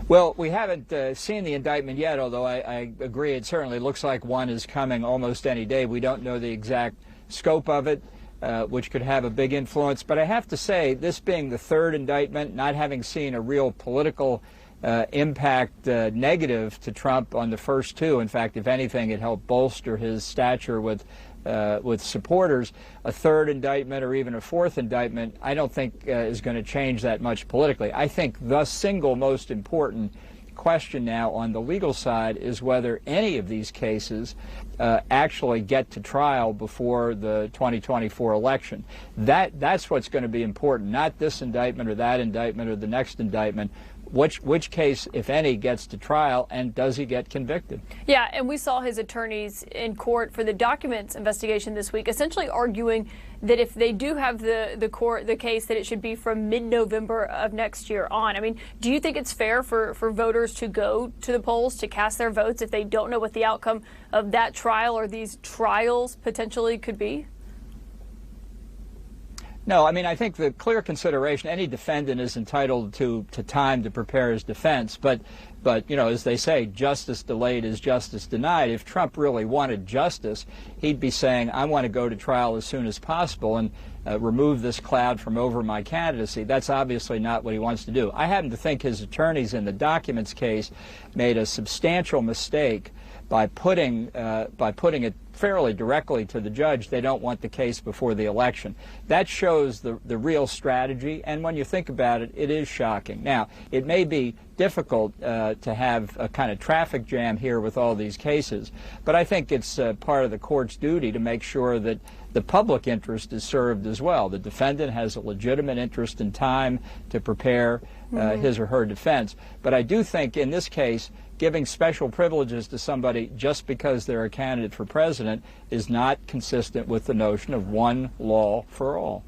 Well, we haven't seen the indictment yet, although I agree it certainly looks like one is coming almost any day. We don't know the exact scope of it, which could have a big influence. But I have to say, this being the third indictment, not having seen a real political impact negative to Trump on the first two. In fact, if anything, it helped bolster his stature with supporters. A third indictment or even a fourth indictment, I don't think is going to change that much politically. I think the single most important question now on the legal side is whether any of these cases actually get to trial before the 2024 election. That's what's going to be important, not this indictment or that indictment or the next indictment. Which case, if any, gets to trial, and does he get convicted? Yeah, and we saw his attorneys in court for the documents investigation this week essentially arguing that if they do have the case, that it should be from mid-November of next year on. I mean, do you think it's fair for voters to go to the polls to cast their votes if they don't know what the outcome of that trial or these trials potentially could be? No, I mean, I think the clear consideration, any defendant is entitled to time to prepare his defense, but you know, as they say, justice delayed is justice denied. If Trump really wanted justice, he'd be saying, I want to go to trial as soon as possible and remove this cloud from over my candidacy. That's obviously not what he wants to do. I happen to think his attorneys in the documents case made a substantial mistake by putting it fairly directly to the judge. They don't want the case before the election. That shows the real strategy, and when you think about it, it is shocking. Now, it may be difficult to have a kind of traffic jam here with all these cases, but I think it's part of the court's duty to make sure that the public interest is served as well. The defendant has a legitimate interest in time to prepare his or her defense. But I do think in this case, giving special privileges to somebody just because they're a candidate for president is not consistent with the notion of one law for all.